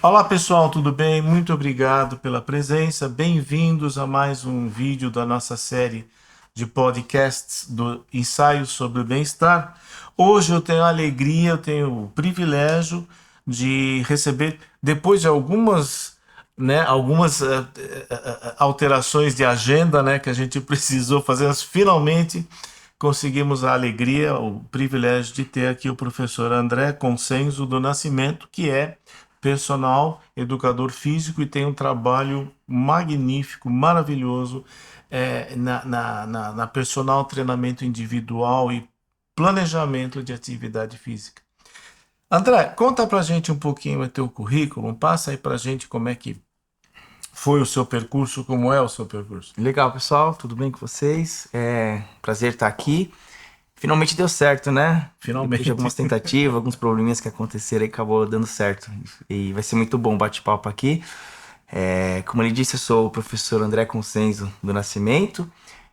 Olá pessoal, tudo bem? Muito obrigado pela presença. Bem-vindos a mais um vídeo da nossa série de podcasts do Ensaio sobre o Bem-Estar. Hoje eu tenho a alegria, eu tenho o privilégio de receber, depois de algumas alterações de agenda, né, que a gente precisou fazer, mas finalmente conseguimos a alegria, o privilégio de ter aqui o professor André Consenso do Nascimento, que é personal educador físico e tem um trabalho magnífico, maravilhoso na personal treinamento individual e planejamento de atividade física. André, conta pra gente um pouquinho o teu currículo, passa aí pra gente como é que foi o seu percurso, como é o seu percurso. Legal, pessoal, tudo bem com vocês? Prazer estar aqui. Finalmente deu certo, né? Depois de Finalmente. algumas tentativas, alguns probleminhas que aconteceram, aí acabou dando certo. E vai ser muito bom o bate-papo aqui. Como ele disse, eu sou o professor André Consenso do Nascimento.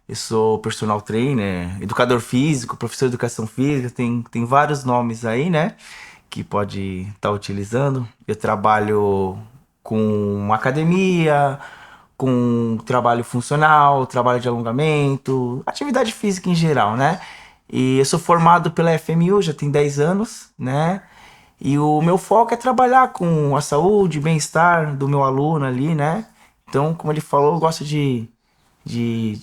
Eu sou personal trainer, educador físico, professor de educação física, tem vários nomes aí, né? Que pode estar utilizando. Eu trabalho com academia, com trabalho funcional, trabalho de alongamento, atividade física em geral, né? E eu sou formado pela FMU, já tem 10 anos, né? E o meu foco é trabalhar com a saúde, bem-estar do meu aluno ali, né? Então, como ele falou, eu gosto de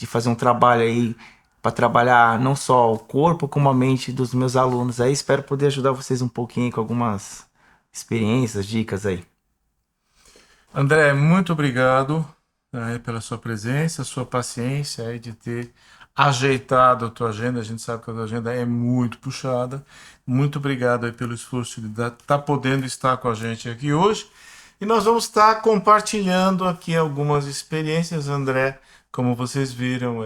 fazer um trabalho aí para trabalhar não só o corpo, como a mente dos meus alunos aí. Espero poder ajudar vocês um pouquinho com algumas experiências, dicas aí. André, muito obrigado pela sua presença, sua paciência aí de ter ajeitado a tua agenda. A gente sabe que a tua agenda é muito puxada. Muito obrigado aí pelo esforço de estar podendo estar com a gente aqui hoje. E nós vamos estar compartilhando aqui algumas experiências, André. Como vocês viram,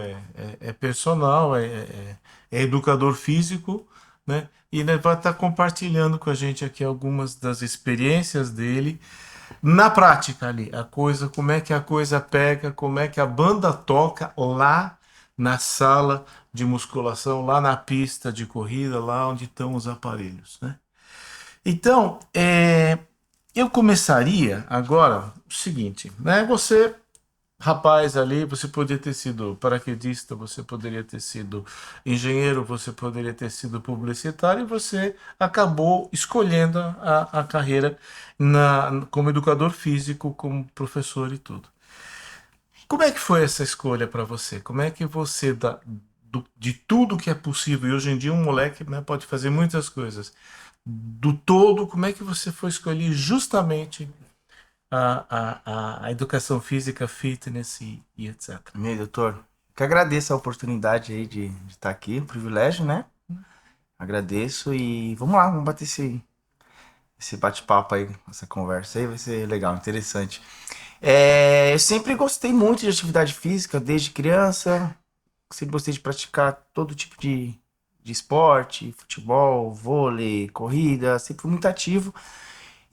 é personal, é educador físico, né? E ele vai estar compartilhando com a gente aqui algumas das experiências dele na prática ali, a coisa, como é que a coisa pega, como é que a banda toca lá na sala de musculação, lá na pista de corrida, lá onde estão os aparelhos, né? Então, eu começaria agora o seguinte, né? Você rapaz ali, você poderia ter sido paraquedista, você poderia ter sido engenheiro, você poderia ter sido publicitário, e você acabou escolhendo a carreira como educador físico, como professor e tudo. Como é que foi essa escolha para você? Como é que você, de tudo que é possível, e hoje em dia um moleque, né, pode fazer muitas coisas, do todo, como é que você foi escolher justamente a educação física, fitness e etc. Meu doutor, que agradeço a oportunidade aí de estar aqui, um privilégio, né? Agradeço e vamos lá, vamos bater esse bate-papo aí, essa conversa aí, vai ser legal, interessante. Eu sempre gostei muito de atividade física, desde criança, sempre gostei de praticar todo tipo de esporte, futebol, vôlei, corrida, sempre fui muito ativo.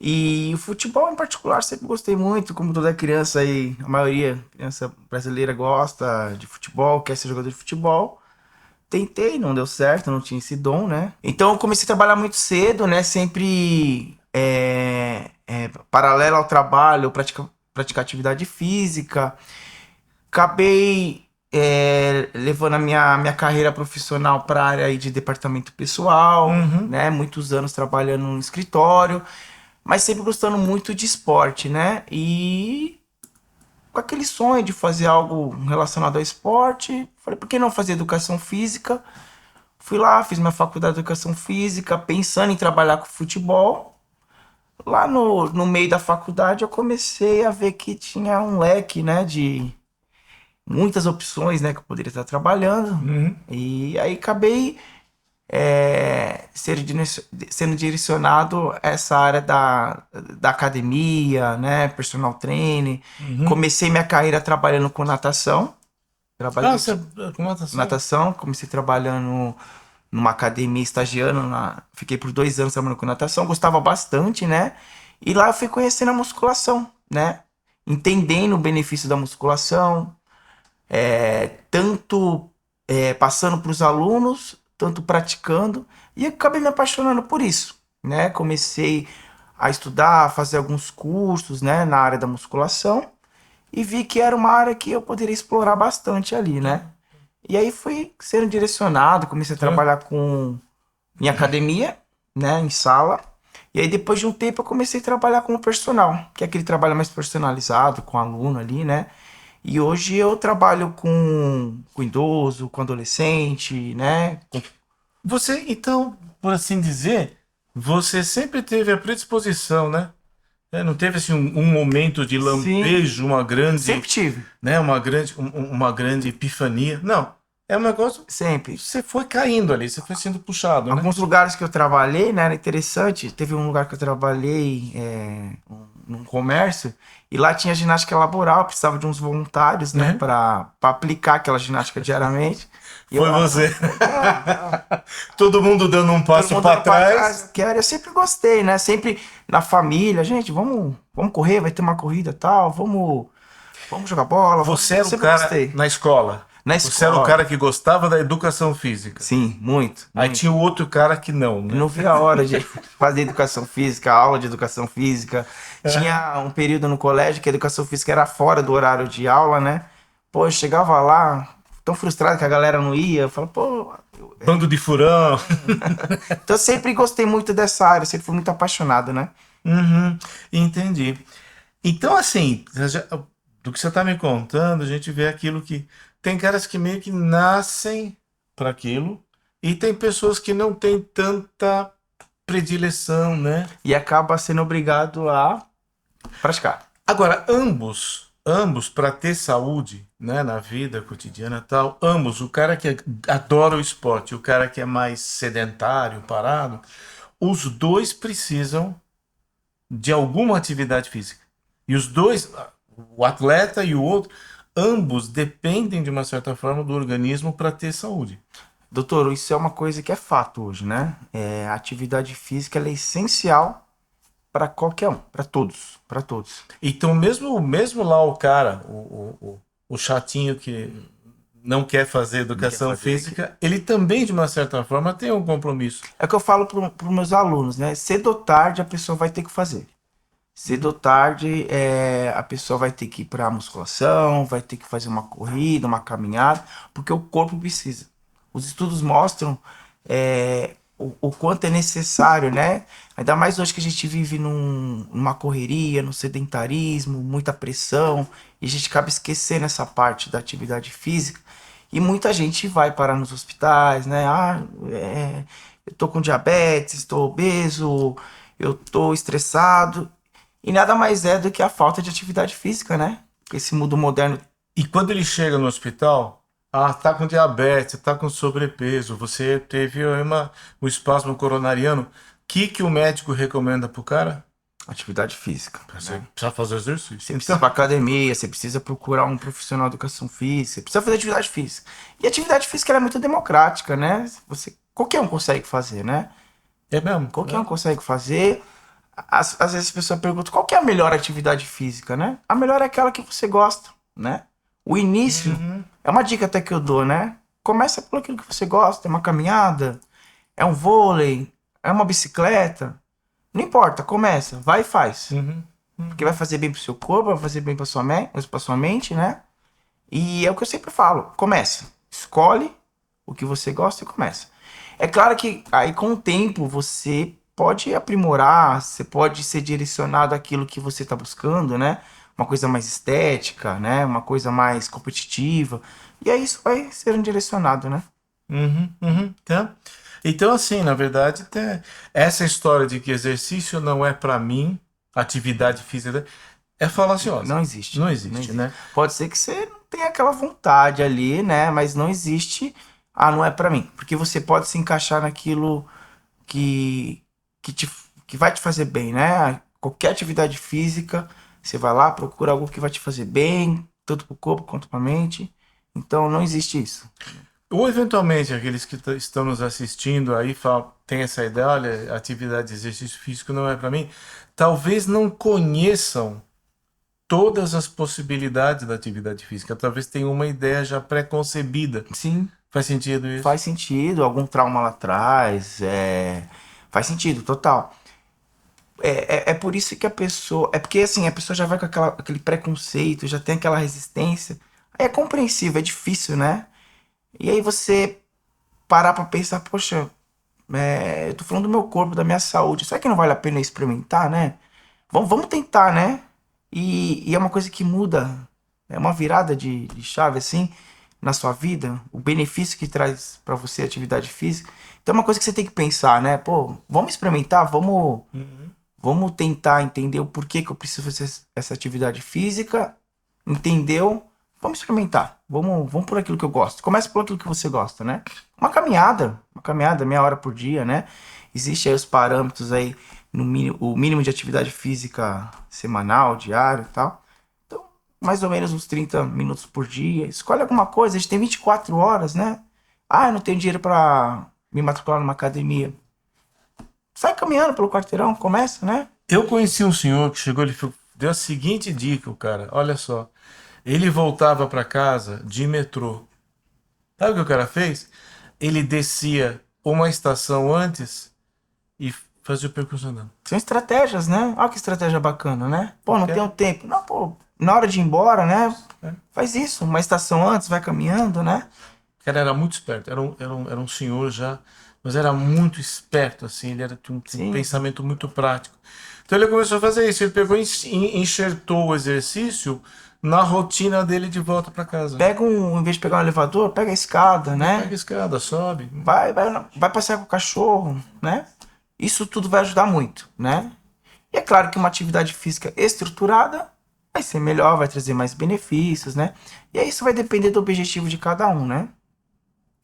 E o futebol em particular sempre gostei muito, como toda criança aí, a maioria, criança brasileira gosta de futebol, quer ser jogador de futebol. Tentei, não deu certo, não tinha esse dom, né? Então eu comecei a trabalhar muito cedo, né? Sempre paralelo ao trabalho, praticar atividade física. Acabei levando a minha carreira profissional para a área aí de departamento pessoal, Uhum. né? Muitos anos trabalhando no escritório, mas sempre gostando muito de esporte, né? E com aquele sonho de fazer algo relacionado ao esporte, falei, por que não fazer educação física? Fui lá, fiz minha faculdade de educação física, pensando em trabalhar com futebol. Lá no meio da faculdade eu comecei a ver que tinha um leque, né, de muitas opções, né, que eu poderia estar trabalhando. Uhum. E aí acabei sendo direcionado a essa área da academia, né, personal training. Uhum. Comecei minha carreira trabalhando com natação. Ah, Trabalhei você com natação? natação, comecei trabalhando numa academia, estagiando, fiquei por 2 anos trabalhando com natação, gostava bastante, né? E lá eu fui conhecendo a musculação, né? Entendendo o benefício da musculação, tanto passando para os alunos, tanto praticando, e acabei me apaixonando por isso, né? Comecei a estudar, a fazer alguns cursos, né, na área da musculação e vi que era uma área que eu poderia explorar bastante ali, né? E aí fui sendo direcionado, comecei a trabalhar em academia, né, em sala. E aí depois de um tempo eu comecei a trabalhar como personal, que é aquele trabalho mais personalizado, com aluno ali, né? E hoje eu trabalho com idoso, com adolescente, né? Você, então, por assim dizer, você sempre teve a predisposição, né? Não teve assim um momento de Sim, lampejo, uma grande, sempre tive, né, uma grande epifania. Não, é um negócio. sempre. Você foi caindo ali, você foi sendo puxado, né? Alguns lugares que eu trabalhei, né, era interessante. Teve um lugar que eu trabalhei num comércio e lá tinha ginástica laboral, precisava de uns voluntários, né, Uhum. para aplicar aquela ginástica diariamente. E eu Foi lá, você. legal. Todo mundo dando um Todo passo mundo para dando pra trás. trás, que era, eu sempre gostei, né? Sempre na família, gente, vamos correr, vai ter uma corrida e tal, vamos jogar bola, Você eu era o sempre cara gostei. na escola. Na Você era o cara escola, que gostava da educação física. sim, muito, Aí muito. tinha o outro cara que não, Eu né? não via a hora de fazer educação física, aula de educação física. É. Tinha um período no colégio que a educação física era fora do horário de aula, né? Pô, eu chegava lá, tão frustrado que a galera não ia. Eu falava, pô. Bando de furão. Então eu sempre gostei muito dessa área, sempre fui muito apaixonado, né? Uhum, entendi. Então, assim, do que você está me contando, a gente vê aquilo que. Tem caras que meio que nascem para aquilo, e tem pessoas que não têm tanta predileção, né? E acaba sendo obrigado a praticar. Agora, ambos para ter saúde, né, na vida cotidiana e tal, ambos, o cara que adora o esporte e o cara que é mais sedentário, parado, os dois precisam de alguma atividade física. E os dois, o atleta e o outro, ambos dependem de uma certa forma do organismo para ter saúde. Doutor, isso é uma coisa que é fato hoje, né? A atividade física ela é essencial para qualquer um, para todos, para todos. Então, mesmo lá o cara, o chatinho que não quer fazer Não quer educação fazer aqui. física, ele também, de uma certa forma, tem um compromisso. É o que eu falo para os meus alunos, né? Cedo ou tarde a pessoa vai ter que fazer. Cedo ou tarde a pessoa vai ter que ir para musculação, vai ter que fazer uma corrida, uma caminhada, porque o corpo precisa. Os estudos mostram o quanto é necessário, né? Ainda mais hoje que a gente vive numa correria, no sedentarismo, muita pressão, e a gente acaba esquecendo essa parte da atividade física. E muita gente vai parar nos hospitais, né? Eu tô com diabetes, tô obeso, eu tô estressado. E nada mais é do que a falta de atividade física, né? Esse mundo moderno. E quando ele chega no hospital, tá com diabetes, tá com sobrepeso, você teve um espasmo coronariano, o que o médico recomenda pro cara? Atividade física, Você né? precisa fazer exercício. Você precisa ir pra academia, você precisa procurar um profissional de educação física, você precisa fazer atividade física. E a atividade física ela é muito democrática, né? Qualquer um consegue fazer, né? É mesmo? Qualquer um consegue fazer. Às vezes a pessoa pergunta qual que é a melhor atividade física, né? A melhor é aquela que você gosta, né? O início Uhum. é uma dica até que eu dou, né? Começa pelo aquilo que você gosta, é uma caminhada, é um vôlei, é uma bicicleta. Não importa, começa, vai e faz. Uhum. Porque vai fazer bem pro seu corpo, vai fazer bem pra sua mente, né? E é o que eu sempre falo, começa. Escolhe o que você gosta e começa. É claro que aí com o tempo você pode aprimorar, você pode ser direcionado àquilo que você está buscando, né? Uma coisa mais estética, né? Uma coisa mais competitiva. E aí isso vai ser direcionado, né? Uhum, uhum, tá? Então, assim, na verdade, essa história de que exercício não é para mim, atividade física, é falaciosa. Não existe. Não Não existe, existe. né? Pode ser que você não tenha aquela vontade ali, né? Mas não existe. Ah, não é pra mim. Porque você pode se encaixar naquilo que, que, te, que vai te fazer bem, né? Qualquer atividade física, você vai lá, procura algo que vai te fazer bem, tanto pro corpo quanto pra mente. Então não existe isso. Ou, eventualmente, aqueles que estão nos assistindo aí tem essa ideia, olha, atividade de exercício físico não é para mim, talvez não conheçam todas as possibilidades da atividade física, talvez tenham uma ideia já pré-concebida. Sim, Faz sentido isso? faz sentido. Algum trauma lá atrás, faz sentido, total. É por isso que a pessoa. É porque assim, a pessoa já vai com aquele preconceito, já tem aquela resistência. Aí é compreensível, é difícil, né? E aí você parar pra pensar, poxa, eu tô falando do meu corpo, da minha saúde. Será que não vale a pena experimentar, né? Vamos tentar, né? E é uma coisa que muda, é uma virada de chave, assim, na sua vida, o benefício que traz pra você a atividade física. Então é uma coisa que você tem que pensar, né? Pô, vamos experimentar, vamos tentar entender o porquê que eu preciso fazer essa atividade física. Entendeu? Vamos experimentar. Vamos por aquilo que eu gosto. Começa por aquilo que você gosta, né? Uma caminhada, meia hora por dia, né? Existe aí os parâmetros aí, no mínimo, o mínimo de atividade física semanal, diário e tal. Então, mais ou menos uns 30 minutos por dia. Escolhe alguma coisa, a gente tem 24 horas, né? Ah, eu não tenho dinheiro pra me matricular numa academia. Sai caminhando pelo quarteirão, começa, né? Eu conheci um senhor que chegou, deu a seguinte dica, o cara, olha só. Ele voltava para casa de metrô. Sabe o que o cara fez? Ele descia uma estação antes e fazia o percurso andando. São estratégias, né? Olha que estratégia bacana, né? Pô, não Ok. tenho tempo. Não, pô, na hora de ir embora, né? É. Faz isso, uma estação antes, vai caminhando, né? O cara era muito esperto, era um senhor já, mas era muito esperto, assim, tinha um Sim. pensamento muito prático. Então ele começou a fazer isso, ele pegou e enxertou o exercício na rotina dele de volta para casa. Em vez de pegar um elevador, pega a escada, Pega a né? escada, sobe. Vai passear com o cachorro, né? Isso tudo vai ajudar muito, né? E é claro que uma atividade física estruturada vai ser melhor, vai trazer mais benefícios, né? E aí isso vai depender do objetivo de cada um, né?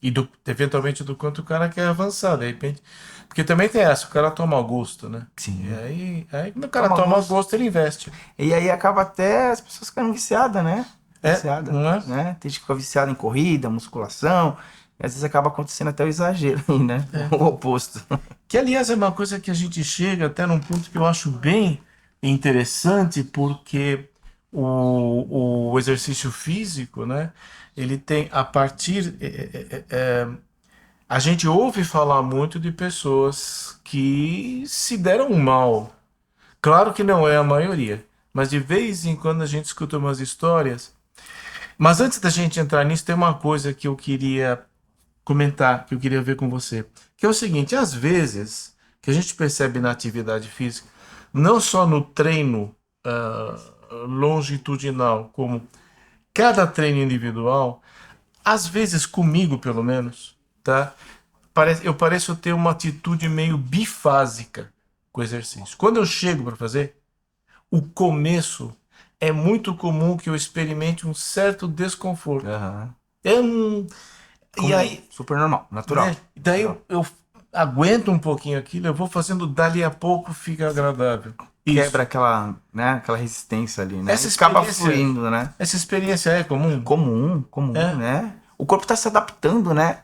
E eventualmente do quanto o cara quer avançar, de repente. Porque também tem essa, o cara toma gosto, né? Sim. E aí quando o cara Toma toma gosto. gosto, ele investe. E aí acaba até as pessoas ficando viciadas, né? Viciada, Não é? né? Tem gente que fica viciada em corrida, musculação. E às vezes acaba acontecendo até o exagero aí, né? O oposto. Que, aliás, é uma coisa que a gente chega até num ponto que eu acho bem interessante, porque o exercício físico, né? Ele tem, a partir... a gente ouve falar muito de pessoas que se deram mal. Claro que não é a maioria, mas de vez em quando a gente escuta umas histórias. Mas antes da gente entrar nisso, tem uma coisa que eu queria comentar, que eu queria ver com você, que é o seguinte: às vezes, que a gente percebe na atividade física, não só no treino longitudinal, como cada treino individual, às vezes comigo, pelo menos, tá? Eu pareço ter uma atitude meio bifásica com o exercício. Quando eu chego para fazer, o começo é muito comum que eu experimente um certo desconforto. Aham. E aí, Super normal, natural. né? Daí eu aguento um pouquinho aquilo, eu vou fazendo, dali a pouco fica agradável. Quebra aquela, né, aquela resistência ali, né? Essa E acaba experiência- fluindo, né? Essa experiência é comum? Comum, É. né? O corpo tá se adaptando, né?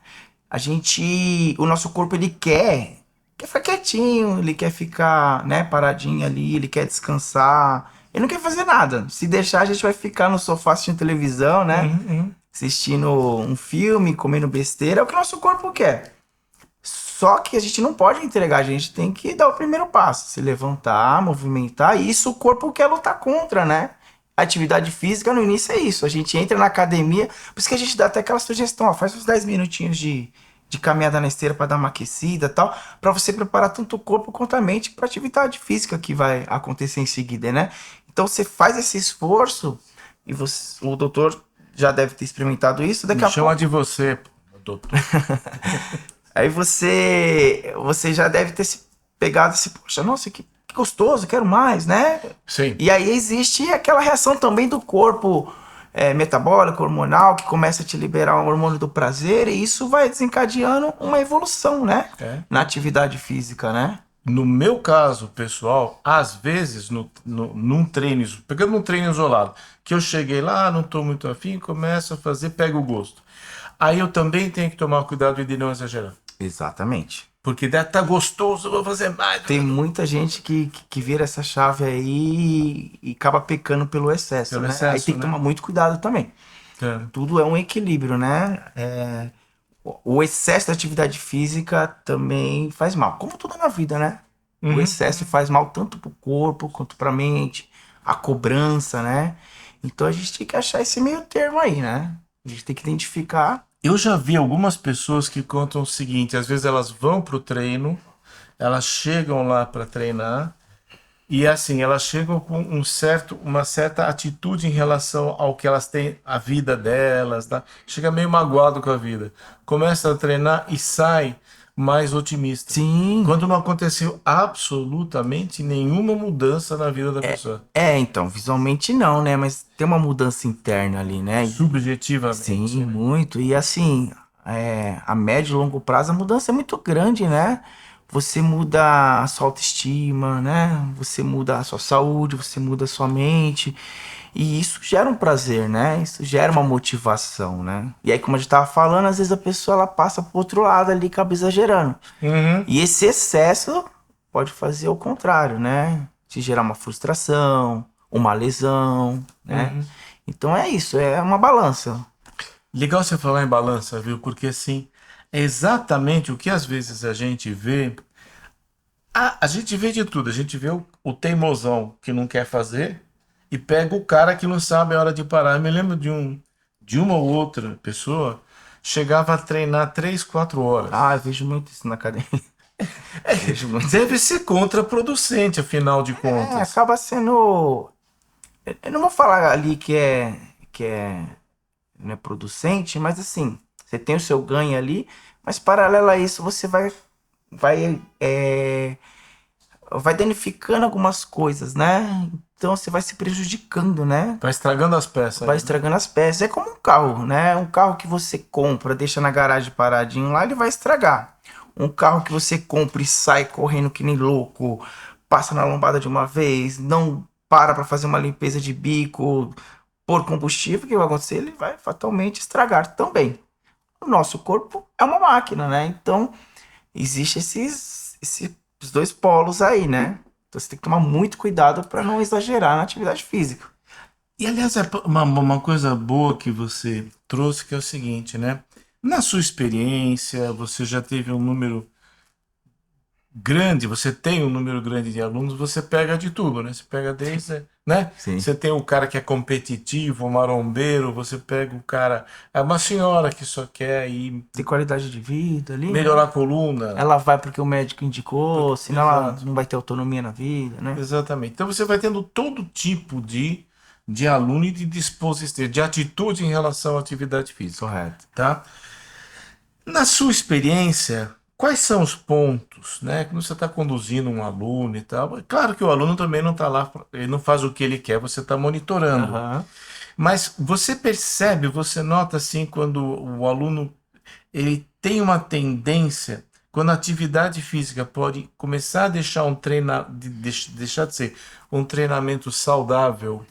O nosso corpo, ele quer ficar quietinho, ele quer ficar, né, paradinho ali, ele quer descansar. Ele não quer fazer nada. Se deixar, a gente vai ficar no sofá assistindo televisão, né? Assistindo um filme, comendo besteira, é o que o nosso corpo quer. Só que a gente não pode entregar, a gente tem que dar o primeiro passo, se levantar, movimentar, e isso o corpo quer lutar contra, né? A atividade física no início é isso, a gente entra na academia, por isso que a gente dá até aquela sugestão, ó, faz uns 10 minutinhos de caminhada na esteira para dar uma aquecida e tal, para você preparar tanto o corpo quanto a mente para a atividade física que vai acontecer em seguida, né? Então você faz esse esforço, e o doutor já deve ter experimentado isso, daqui Me a chama pouco... de você, doutor. Aí você já deve ter se pegado assim, poxa, nossa, que gostoso, quero mais, né? Sim. E aí existe aquela reação também do corpo metabólico, hormonal, que começa a te liberar o hormônio do prazer, e isso vai desencadeando uma evolução, né? Na atividade física, né? No meu caso, pessoal, às vezes, num treino, pegando um treino isolado, que eu cheguei lá, não estou muito afim, começo a fazer, pego o gosto. Aí eu também tenho que tomar cuidado de não exagerar. Exatamente. Porque tá gostoso, eu vou fazer mais. Tem muita gente que vira essa chave aí e acaba pecando pelo excesso, Pelo né? excesso, Aí tem que né? tomar muito cuidado também. É. Tudo é um equilíbrio, né? O excesso da atividade física também faz mal. Como tudo na vida, né? O Uhum. excesso faz mal tanto pro corpo quanto pra mente, a cobrança, né? Então a gente tem que achar esse meio termo aí, né? A gente tem que identificar. Eu já vi algumas pessoas que contam o seguinte: às vezes elas vão pro treino, elas chegam lá para treinar e assim elas chegam com uma certa atitude em relação ao que elas têm, a vida delas, tá? Chega meio magoado com a vida, começa a treinar e sai mais otimista, Sim, quando não aconteceu absolutamente nenhuma mudança na vida da pessoa, então, visualmente não, né? Mas tem uma mudança interna ali, né? subjetivamente, Sim, né? muito. E assim, a médio e longo prazo a mudança é muito grande, né? Você muda a sua autoestima, né? Você muda a sua saúde, você muda a sua mente. E isso gera um prazer, né? Isso gera uma motivação, né? E aí, como a gente tava falando, às vezes a pessoa ela passa pro outro lado ali, acaba exagerando. Uhum, E esse excesso pode fazer o contrário, né? Te gerar uma frustração, uma lesão, né? uhum. Então é isso, é uma balança. Legal você falar em balança, viu? Porque assim, é exatamente o que às vezes a gente vê. A gente vê de tudo. A gente vê o teimosão que não quer fazer e pega o cara que não sabe a hora de parar. Eu me lembro de uma ou outra pessoa chegava a treinar 3, 4 horas. Ah, eu vejo muito isso na academia. Vejo muito. Deve ser contraproducente, afinal de contas. Acaba sendo. Eu não vou falar ali que é, não é producente, mas assim, você tem o seu ganho ali, mas paralelo a isso você vai danificando algumas coisas, né? Então você vai se prejudicando, né? Vai estragando as peças Vai ali, né? estragando as peças. É como um carro, né? Um carro que você compra, deixa na garagem paradinho lá, ele vai estragar. Um carro que você compra e sai correndo que nem louco, passa na lombada de uma vez, não para fazer uma limpeza de bico, pôr combustível, o que vai acontecer? Ele vai fatalmente estragar também. O nosso corpo é uma máquina, né? Então, existe esses dois polos aí, né? Então você tem que tomar muito cuidado para não exagerar na atividade física. E aliás, é uma coisa boa que você trouxe que é o seguinte, né? Na sua experiência, você já teve um número grande, você tem um número grande de alunos, você pega de tudo, né? Você pega desde, né? Sim. Você tem o cara que é competitivo, o marombeiro, você pega o cara, é uma senhora que só quer ir Tem qualidade de vida ali, né? melhorar a coluna. Ela vai porque o médico indicou, senão ela Exato, não vai ter autonomia na vida, né? exatamente. Então você vai tendo todo tipo de aluno e de disposição, de atitude em relação à atividade física, Correto. tá? Na sua experiência, quais são os pontos, né? Quando você está conduzindo um aluno e tal, é claro que o aluno também não está lá, ele não faz o que ele quer, você está monitorando. Aham. Mas você percebe, você nota assim, quando o aluno ele tem uma tendência, quando a atividade física pode começar a deixar deixar de ser um treinamento saudável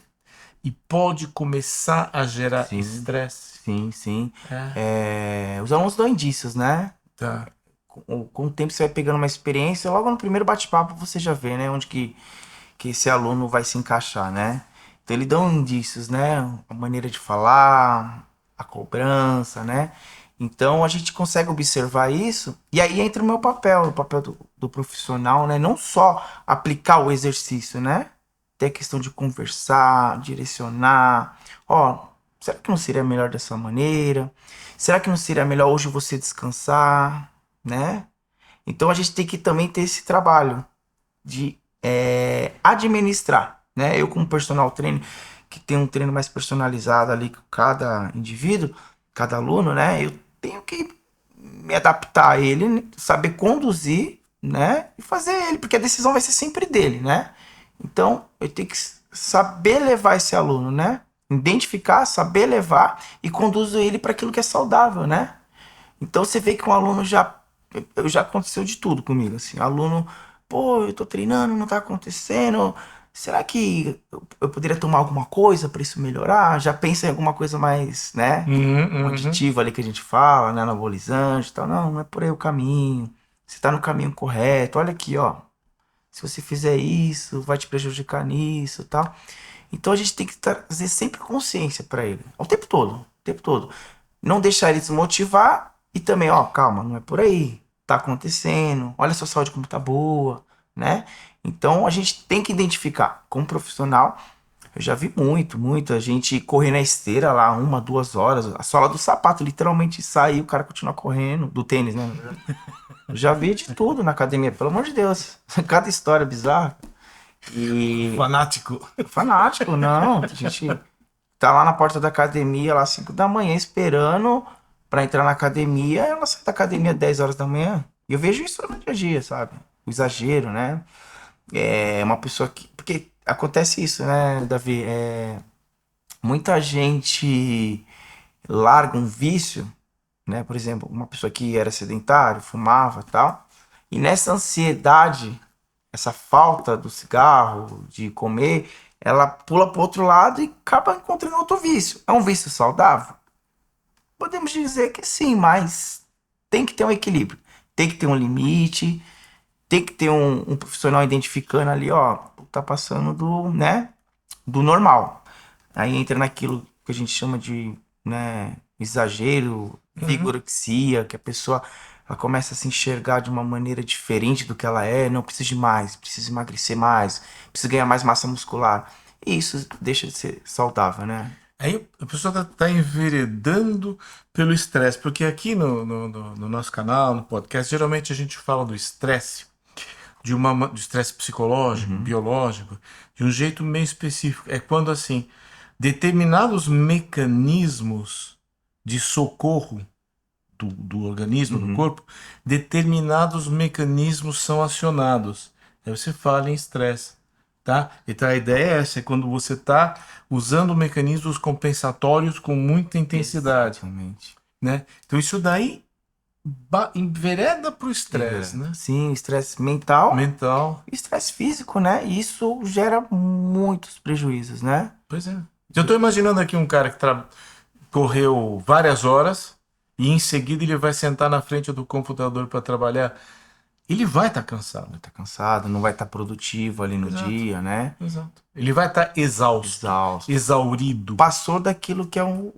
e pode começar a gerar Sim, estresse. sim, sim. É, Os alunos dão indícios, né? tá. Com o tempo você vai pegando uma experiência, logo no primeiro bate-papo você já vê, né? Onde que esse aluno vai se encaixar, né? Então ele dá indícios, né? A maneira de falar, a cobrança, né? Então a gente consegue observar isso e aí entra o papel do profissional, né? Não só aplicar o exercício, né? Tem a questão de conversar, direcionar. Ó, será que não seria melhor dessa maneira? Será que não seria melhor hoje você descansar, né? Então a gente tem que também ter esse trabalho de administrar, né? Eu como personal trainer, que tem um treino mais personalizado ali com cada indivíduo, cada aluno, né? Eu tenho que me adaptar a ele, né? Saber conduzir, né? E fazer ele, porque a decisão vai ser sempre dele, né? Então eu tenho que saber levar esse aluno, né? Identificar, saber levar e conduzir ele para aquilo que é saudável, né? Então você vê que um aluno já aconteceu de tudo comigo, assim, aluno, pô, eu tô treinando, não tá acontecendo, será que eu poderia tomar alguma coisa para isso melhorar? Já pensa em alguma coisa mais, né, um Uhum, uhum. aditivo ali que a gente fala, né, anabolizante e tal, não, não é por aí o caminho, você tá no caminho correto, olha aqui, ó, se você fizer isso, vai te prejudicar nisso e tal. Então a gente tem que trazer sempre consciência para ele, o tempo todo, o tempo todo. Não deixar ele desmotivar e também, ó, calma, não é por aí. Tá acontecendo. Olha a sua saúde como tá boa, né? Então a gente tem que identificar como profissional. Eu já vi muita gente correr na esteira lá 1, 2 horas, a sola do sapato literalmente sai e o cara continua correndo, do tênis, né? Eu já vi de tudo na academia, pelo amor de Deus. Cada história bizarra. E Fanático. fanático, não. A gente tá lá na porta da academia, lá 5 da manhã, esperando pra entrar na academia. Ela sai da academia 10 horas da manhã. E eu vejo isso no dia a dia, sabe? O exagero, né? É uma pessoa que. Porque acontece isso, né, Davi? Muita gente larga um vício, né? Por exemplo, uma pessoa que era sedentário, fumava e tal. E nessa ansiedade, essa falta do cigarro, de comer, ela pula para outro lado e acaba encontrando outro vício. É um vício saudável? Podemos dizer que sim, mas tem que ter um equilíbrio. Tem que ter um limite, tem que ter um profissional identificando ali, ó, tá passando do, né, do normal. Aí entra naquilo que a gente chama de, né, exagero, vigorexia, que a pessoa ela começa a se enxergar de uma maneira diferente do que ela é, não precisa de mais, precisa emagrecer mais, precisa ganhar mais massa muscular. E isso deixa de ser saudável, né? Aí a pessoa tá enveredando pelo estresse, porque aqui no nosso canal, no podcast, geralmente a gente fala do estresse, do estresse psicológico, biológico, de um jeito meio específico. É quando, assim, determinados mecanismos de socorro do organismo, do corpo, determinados mecanismos são acionados. Aí você fala em estresse, tá? Então a ideia é essa, é quando você está usando mecanismos compensatórios com muita intensidade, Exatamente. né? Então isso daí envereda para o estresse, né? Sim, estresse mental Mental. e estresse físico, né? E isso gera muitos prejuízos, né? Pois é. Eu estou imaginando aqui um cara que correu várias horas e em seguida ele vai sentar na frente do computador para trabalhar. Ele vai estar cansado. Tá cansado, não vai estar produtivo ali no Exato. dia, né? Exato. Ele vai estar exausto, Exausto. exaurido. Passou daquilo que é o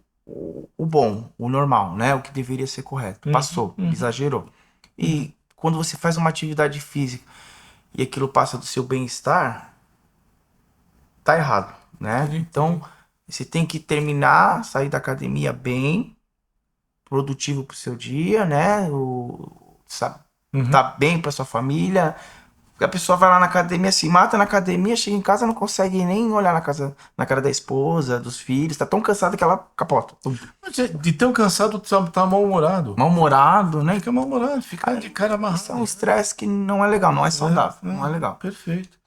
bom, o normal, né? O que deveria ser correto. Passou, exagerou. E quando você faz uma atividade física e aquilo passa do seu bem-estar, tá errado, né? Então, você tem que terminar, sair da academia bem, produtivo pro seu dia, né? Sabe, tá bem pra sua família. Porque a pessoa vai lá na academia, se mata na academia, chega em casa, não consegue nem olhar na cara da esposa, dos filhos, tá tão cansada que ela capota. De tão cansado, tá mal-humorado. Mal-humorado, né? Fica mal-humorado, fica de cara amarrado. Isso é um estresse que não é legal, não é saudável, não é legal. Perfeito.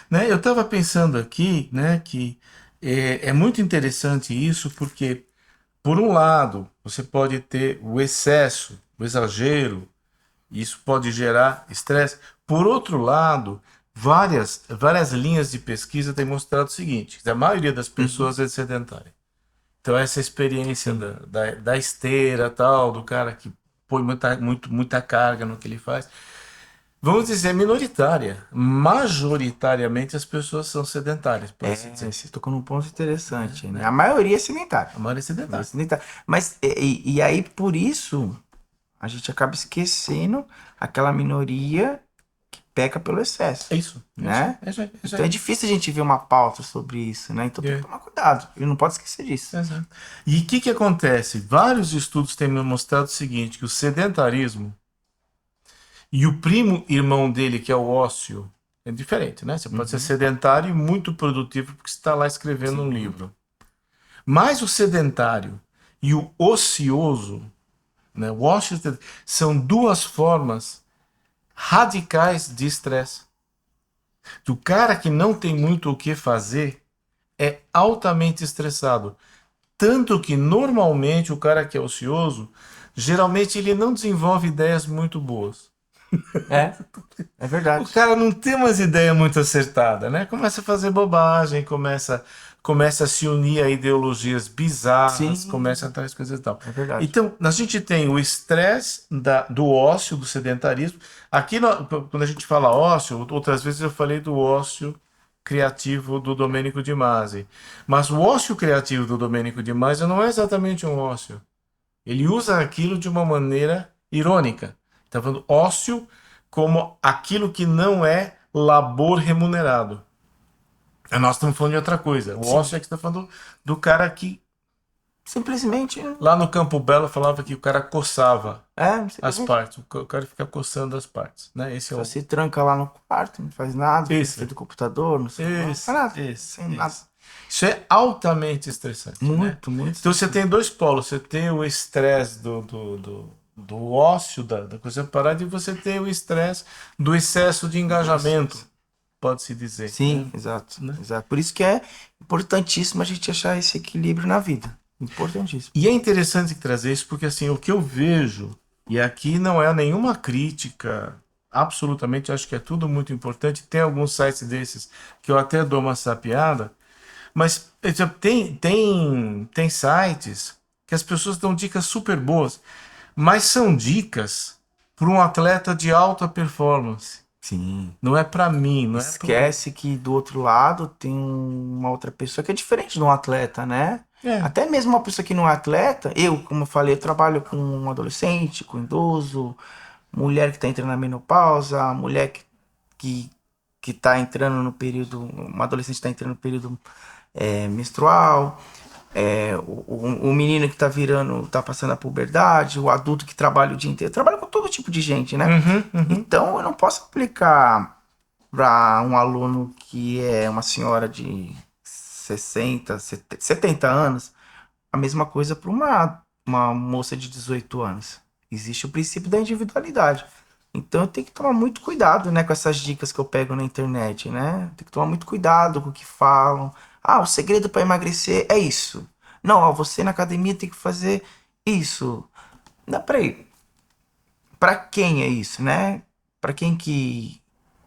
Né, eu estava pensando aqui, né, que é muito interessante isso, porque, por um lado, você pode ter o excesso, o exagero, isso pode gerar estresse. Por outro lado, várias linhas de pesquisa têm mostrado o seguinte, que a maioria das pessoas é sedentária. Então essa experiência da esteira, tal, do cara que põe muita carga no que ele faz, vamos dizer, minoritária. Majoritariamente as pessoas são sedentárias, por assim dizer. Você tocou num ponto interessante, né? A maioria é sedentária. A maioria é sedentária. Mas, e aí, por isso, a gente acaba esquecendo aquela minoria que peca pelo excesso. É isso. Né? É isso aí. Então é difícil a gente ver uma pauta sobre isso, né? Então tem que tomar cuidado. E não pode esquecer disso. Exato. E o que acontece? Vários estudos têm me mostrado o seguinte, que o sedentarismo e o primo irmão dele, que é o ócio, é diferente, né? Você pode ser sedentário e muito produtivo porque você está lá escrevendo um livro. Mas o sedentário e o ocioso, né? O ócio são duas formas radicais de estresse. O cara que não tem muito o que fazer é altamente estressado. Tanto que, normalmente, o cara que é ocioso, geralmente ele não desenvolve ideias muito boas. É verdade. O cara não tem umas ideias muito acertadas, né? Começa a fazer bobagem, começa a se unir a ideologias bizarras, começa a atrás coisas e tal. É verdade. Então, a gente tem o estresse do ócio, do sedentarismo. Aqui, quando a gente fala ócio, outras vezes eu falei do ócio criativo do Domênico de Masi. Mas o ócio criativo do Domênico de Masi não é exatamente um ócio. Ele usa aquilo de uma maneira irônica. Está falando ócio como aquilo que não é labor remunerado. Nós estamos falando de outra coisa. O ócio é que está falando do cara que Simplesmente. lá no Campo Belo falava que o cara coçava as Simplesmente. partes. O cara fica coçando as partes, né? Esse é Só o... se tranca lá no quarto, não faz nada, Isso. fica do computador, não sei não faz nada. Sem nada. Isso é altamente estressante. Né? Muito. Então você tem dois polos. Você tem o estresse do ócio, da coisa parada, e você tem o estresse do excesso de engajamento, pode-se dizer. Sim, né? exato, Né? exato. Por isso que é importantíssimo a gente achar esse equilíbrio na vida. Importantíssimo. E é interessante trazer isso porque assim, o que eu vejo, e aqui não é nenhuma crítica, absolutamente, acho que é tudo muito importante. Tem alguns sites desses que eu até dou uma sapiada, mas tem sites que as pessoas dão dicas super boas, mas são dicas para um atleta de alta performance. Sim. Não é para mim, não Esquece que do outro lado tem uma outra pessoa que é diferente de um atleta, né? é. Até mesmo uma pessoa que não é atleta, eu, como eu falei, eu trabalho com um adolescente, com um idoso, mulher que está entrando na menopausa, mulher que tá entrando no período, uma adolescente está entrando no período menstrual, o menino que tá passando a puberdade, o adulto que trabalha o dia inteiro, trabalha com todo tipo de gente, né? Então eu não posso aplicar para um aluno que é uma senhora de 60, 70 anos, a mesma coisa para uma moça de 18 anos. Existe o princípio da individualidade. Então eu tenho que tomar muito cuidado, né, com essas dicas que eu pego na internet, né? Tem que tomar muito cuidado com o que falam. O segredo para emagrecer é isso. Não, você na academia tem que fazer isso. Não, peraí. Para quem é isso, né? Para quem que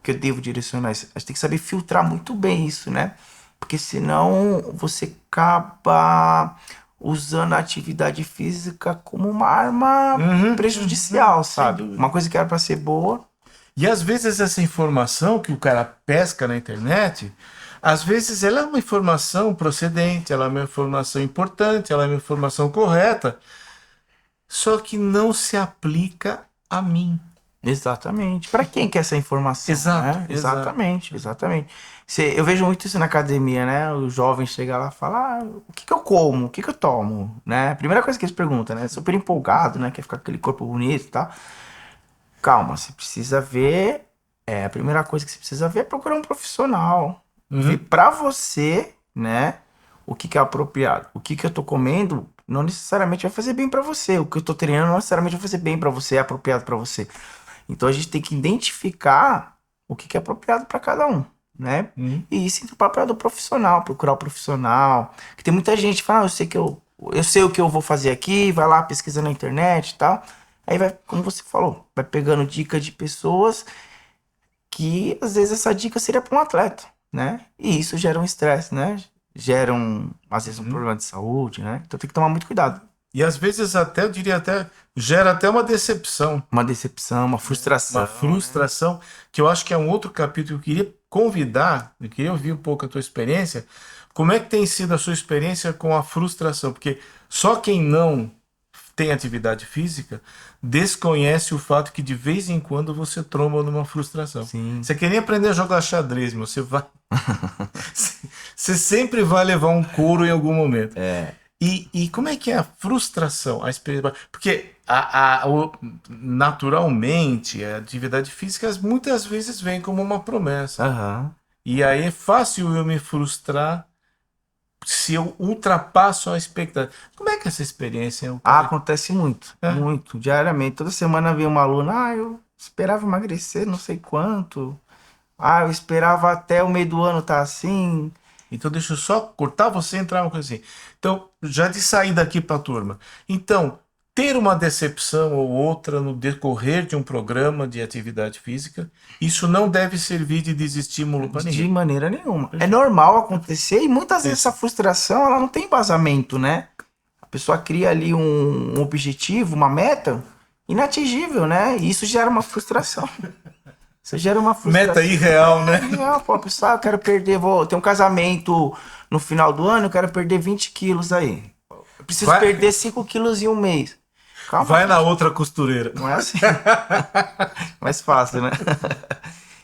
eu devo direcionar isso? A gente tem que saber filtrar muito bem isso, né? Porque senão você acaba usando a atividade física como uma arma prejudicial, sabe? Uma coisa que era para ser boa. E às vezes essa informação que o cara pesca na internet, às vezes ela é uma informação procedente, ela é uma informação importante, ela é uma informação correta, só que não se aplica a mim. Exatamente. Para quem quer essa informação? Exato, Né? Exatamente. Eu vejo muito isso na academia, né? O jovem chega lá e fala: o que eu como? O que eu tomo? Né? Primeira coisa que eles perguntam, né? Super empolgado, né? Quer ficar com aquele corpo bonito e tal. Calma, você precisa ver. A primeira coisa que você precisa ver é procurar um profissional. Ver pra você, né? O que é apropriado. O que eu tô comendo não necessariamente vai fazer bem pra você. O que eu tô treinando não necessariamente vai fazer bem pra você, é apropriado pra você. Então a gente tem que identificar o que é apropriado para cada um, né? E isso é o papel do profissional, procurar o profissional. Que tem muita gente que fala: eu sei o que eu vou fazer aqui, vai lá, pesquisa na internet e tal. Aí vai, como você falou, vai pegando dica de pessoas que às vezes essa dica seria para um atleta, né? E isso gera um estresse, né? Gera às vezes um problema de saúde, né? Então tem que tomar muito cuidado. E às vezes até, eu diria até, gera até uma decepção. Uma decepção, uma frustração. Uma frustração, que eu acho que é um outro capítulo que eu queria convidar, eu queria ouvir um pouco a tua experiência. Como é que tem sido a sua experiência com a frustração? Porque só quem não tem atividade física desconhece o fato que de vez em quando você tromba numa frustração. Sim. Você queria aprender a jogar xadrez, mas você vai... você sempre vai levar um couro em algum momento. E como é que é a frustração? Porque naturalmente a atividade física muitas vezes vem como uma promessa. E aí é fácil eu me frustrar se eu ultrapasso a expectativa. Como é que essa experiência é? Acontece muito, muito, diariamente. Toda semana vem uma aluna: eu esperava emagrecer não sei quanto. Eu esperava até o meio do ano tá assim. Então deixa eu só cortar você e entrar uma coisa assim. Então, já de sair daqui para a turma. Então, ter uma decepção ou outra no decorrer de um programa de atividade física, isso não deve servir de desestímulo para ninguém. De maneira nenhuma. É normal acontecer e muitas vezes essa frustração ela não tem embasamento, né? A pessoa cria ali um objetivo, uma meta inatingível, né? E isso gera uma frustração. Isso gera uma frustração. Meta irreal, né? Pô, pessoal, eu quero perder, vou ter um casamento no final do ano, eu quero perder 20 quilos aí. Eu preciso perder 5 quilos em um mês. Calma. Vai na outra costureira. Não é assim? Mais fácil, né?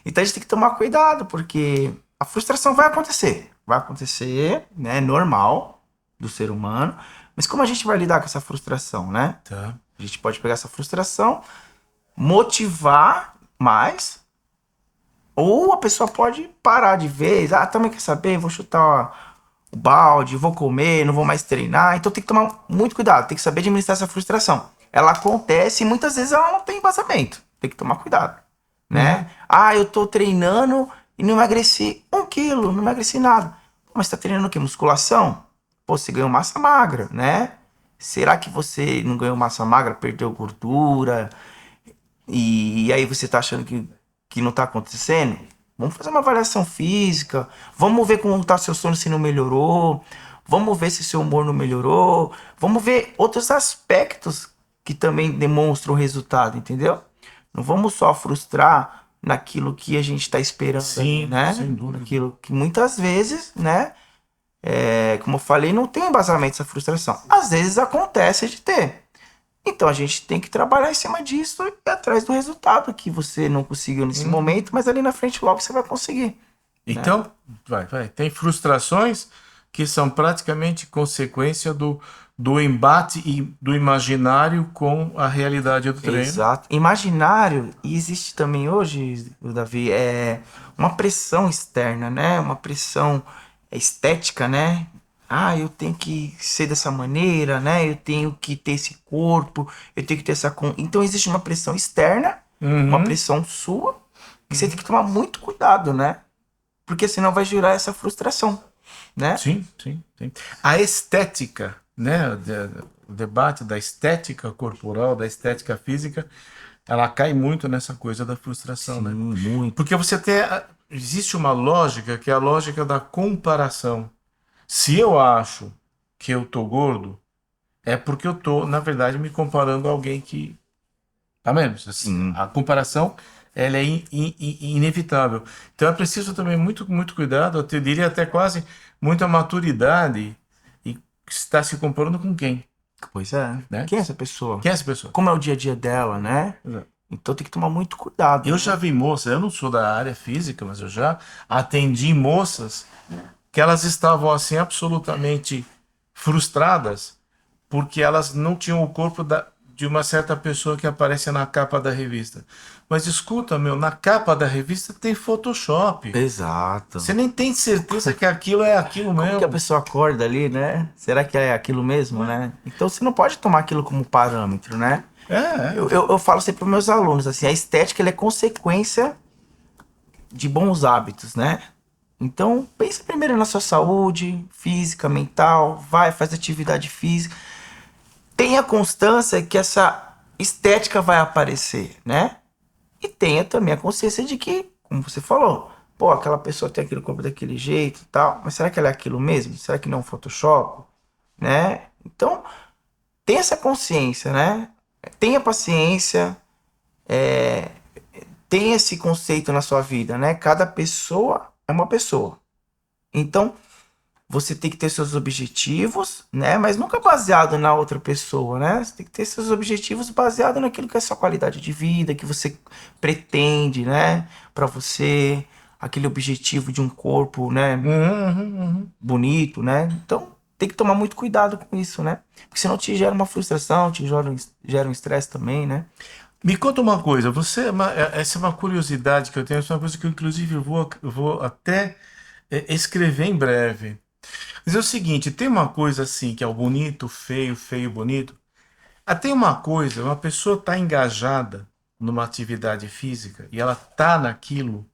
Então a gente tem que tomar cuidado, porque a frustração vai acontecer. Vai acontecer, né? Normal do ser humano. Mas como a gente vai lidar com essa frustração, né? Tá. A gente pode pegar essa frustração, motivar mais, ou a pessoa pode parar de vez. Ah, também quer saber? Vou chutar o balde, vou comer, não vou mais treinar. Então tem que tomar muito cuidado, tem que saber administrar essa frustração. Ela acontece e muitas vezes ela não tem embasamento. Tem que tomar cuidado, né? Ah, eu tô treinando e não emagreci 1 quilo, não emagreci nada. Mas tá treinando o quê? Musculação? Pô, você ganhou massa magra, né? Será que você não ganhou massa magra, perdeu gordura? E aí você tá achando que não tá acontecendo? Vamos fazer uma avaliação física. Vamos ver como tá seu sono, se não melhorou. Vamos ver se seu humor não melhorou. Vamos ver outros aspectos que também demonstram resultado, entendeu? Não vamos só frustrar naquilo que a gente tá esperando, Sim, né? sem dúvida. Naquilo que muitas vezes, né? Como eu falei, não tem embasamento essa frustração. Às vezes acontece de ter. Então a gente tem que trabalhar em cima disso e ir atrás do resultado que você não conseguiu nesse momento, mas ali na frente logo você vai conseguir. Então, vai. Tem frustrações que são praticamente consequência do embate e do imaginário com a realidade do treino. Exato. Imaginário, e existe também hoje, Davi, uma pressão externa, né? Uma pressão estética, né? Ah, eu tenho que ser dessa maneira, né? Eu tenho que ter esse corpo, eu tenho que ter essa... Então existe uma pressão externa, uma pressão sua, que você tem que tomar muito cuidado, né? Porque senão vai gerar essa frustração, né? Sim. A estética, né? O debate da estética corporal, da estética física, ela cai muito nessa coisa da frustração, né? Muito. Porque você tem... Existe uma lógica que é a lógica da comparação. Se eu acho que eu tô gordo, é porque eu tô, na verdade, me comparando a alguém que... Tá vendo? Sim. A comparação, ela é inevitável. Então é preciso também muito cuidado, eu diria até quase muita maturidade, e estar se comparando com quem, Pois é. né? Quem é essa pessoa? Quem é essa pessoa? Como é o dia a dia dela, né? Exato. Então tem que tomar muito cuidado. Eu já vi moças, eu não sou da área física, mas eu já atendi moças que elas estavam assim absolutamente frustradas porque elas não tinham o corpo de uma certa pessoa que aparece na capa da revista. Mas escuta, na capa da revista tem Photoshop. Exato. Você nem tem certeza que aquilo é aquilo Como mesmo. que a pessoa acorda ali, né? Será que é aquilo mesmo, né? Então você não pode tomar aquilo como parâmetro, né? Eu falo sempre para meus alunos, assim, a estética ela é consequência de bons hábitos, né? Então, pense primeiro na sua saúde física, mental, faz atividade física. Tenha constância que essa estética vai aparecer, né? E tenha também a consciência de que, como você falou, pô, aquela pessoa tem aquele corpo daquele jeito e tal, mas será que ela é aquilo mesmo? Será que não é um Photoshop? Né? Então, tenha essa consciência, né? Tenha paciência, tenha esse conceito na sua vida, né? Cada pessoa é uma pessoa. Então, você tem que ter seus objetivos, né? Mas nunca baseado na outra pessoa, né? Você tem que ter seus objetivos baseado naquilo que é a sua qualidade de vida, que você pretende, né? Pra você, aquele objetivo de um corpo, né? Bonito, né? Então, tem que tomar muito cuidado com isso, né? Porque senão te gera uma frustração, te gera um estresse também, né? Me conta uma coisa, essa é uma curiosidade que eu tenho, essa é uma coisa que eu, inclusive, eu vou até escrever em breve. Mas é o seguinte, tem uma coisa assim, que é o bonito, feio, bonito. Tem uma coisa, uma pessoa está engajada numa atividade física e ela está naquilo,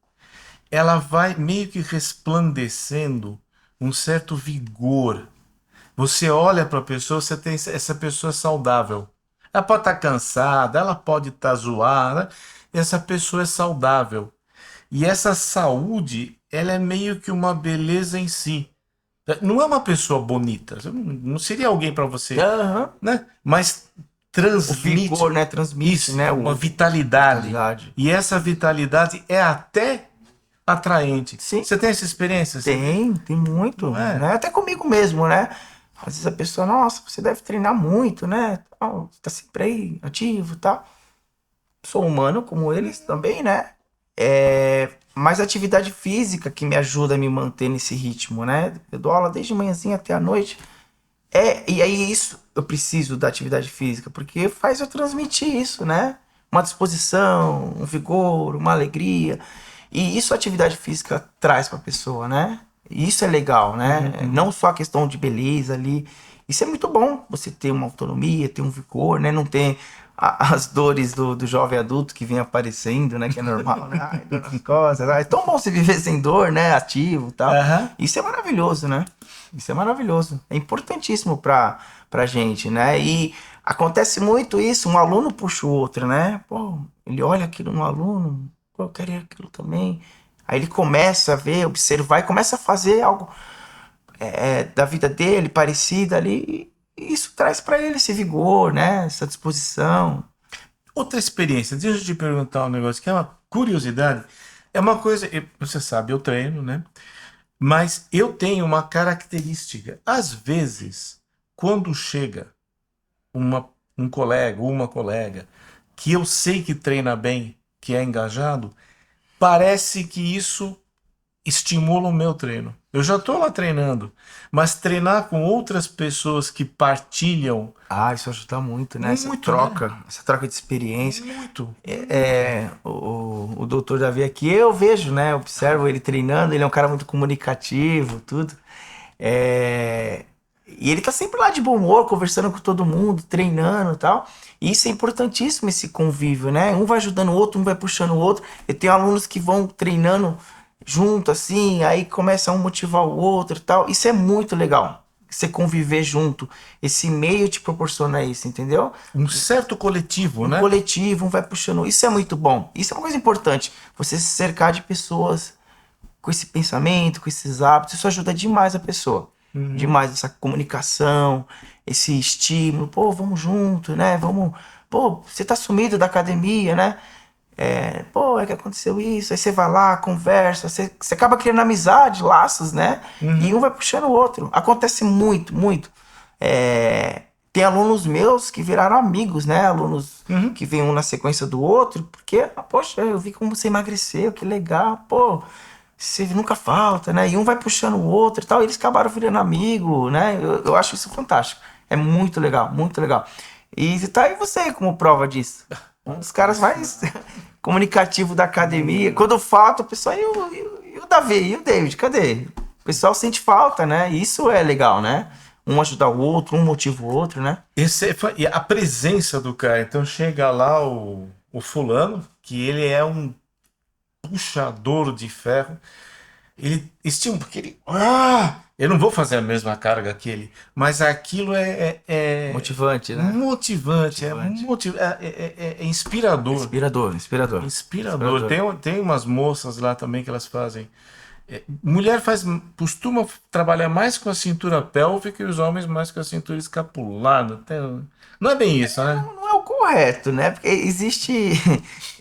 ela vai meio que resplandecendo um certo vigor. Você olha para a pessoa, você tem essa pessoa saudável. Ela pode estar cansada, ela pode estar zoada, essa pessoa é saudável. E essa saúde, ela é meio que uma beleza em si. Não é uma pessoa bonita, não seria alguém para você, né? Mas O transmite vigor, né? Transmite, isso, né? uma vitalidade. vitalidade. E essa vitalidade é até atraente. Sim. Você tem essa experiência? Tem muito, né? Até comigo mesmo, né? Às vezes a pessoa, nossa, você deve treinar muito, né? Você tá sempre aí, ativo e tal. Sou humano como eles também, né? Mas a atividade física que me ajuda a me manter nesse ritmo, né? Eu dou aula desde manhãzinha até a noite. E aí isso eu preciso da atividade física, porque faz eu transmitir isso, né? Uma disposição, um vigor, uma alegria. E isso a atividade física traz para a pessoa, né? E isso é legal, né? Não só a questão de beleza ali. Isso é muito bom, você ter uma autonomia, ter um vigor, né? Não ter as dores do jovem adulto que vem aparecendo, né? Que é normal, né? Ai, dor nas costas. É tão bom você viver sem dor, né? Ativo e tal. Aham. Isso é maravilhoso, né? Isso é maravilhoso. É importantíssimo pra gente, né? E acontece muito isso, um aluno puxa o outro, né? Pô, ele olha aquilo no aluno, pô, eu quero aquilo também. Aí ele começa a ver, observar e começa a fazer algo da vida dele parecido ali. E isso traz pra ele esse vigor, né? Essa disposição. Outra experiência, deixa eu te perguntar um negócio que é uma curiosidade. É uma coisa, você sabe, eu treino, né? Mas eu tenho uma característica. Às vezes, quando chega um colega ou uma colega que eu sei que treina bem, que é engajado, parece que isso estimula o meu treino. Eu já estou lá treinando, mas treinar com outras pessoas que partilham Ah, isso ajuda muito, né? muito, né? Essa troca de experiência. Muito. O doutor Davi aqui, eu vejo, né? Observo ele treinando, ele é um cara muito comunicativo, tudo. E ele tá sempre lá de bom humor, conversando com todo mundo, treinando e tal. E isso é importantíssimo, esse convívio, né? Um vai ajudando o outro, um vai puxando o outro. Eu tenho alunos que vão treinando junto, assim, aí começa um motivar o outro e tal. Isso é muito legal. Você conviver junto. Esse meio te proporciona isso, entendeu? Um certo coletivo, Um né? coletivo, um vai puxando. Isso é muito bom. Isso é uma coisa importante. Você se cercar de pessoas com esse pensamento, com esses hábitos, isso ajuda demais a pessoa. Demais essa comunicação, esse estímulo. Pô, vamos junto, né? Vamos. Pô, você tá sumido da academia, né? Pô, é que aconteceu isso. Aí você vai lá, conversa, você acaba criando amizade, laços, né? E um vai puxando o outro. Acontece muito, muito. Tem alunos meus que viraram amigos, né? Alunos que vêm um na sequência do outro, porque, poxa, eu vi como você emagreceu, que legal, pô, você nunca falta, né? E um vai puxando o outro e tal, e eles acabaram virando amigo, né? Eu acho isso fantástico. É muito legal, muito legal. E tá aí você como prova disso. Um dos caras mais comunicativos da academia. Quando falta, o pessoal, e o Davi, e o David, cadê? O pessoal sente falta, né? E isso é legal, né? Um ajudar o outro, um motiva o outro, né? E a presença do cara. Então chega lá o fulano, que ele é um puxador de ferro. Ele estima, porque ele. Eu não vou fazer a mesma carga que ele, mas aquilo Motivante, né? motivante, é inspirador. Inspirador, inspirador. Inspirador. Tem umas moças lá também que elas fazem. Mulher costuma trabalhar mais com a cintura pélvica e os homens mais com a cintura escapular. Não é bem isso, né? Não é o correto, né? Porque existe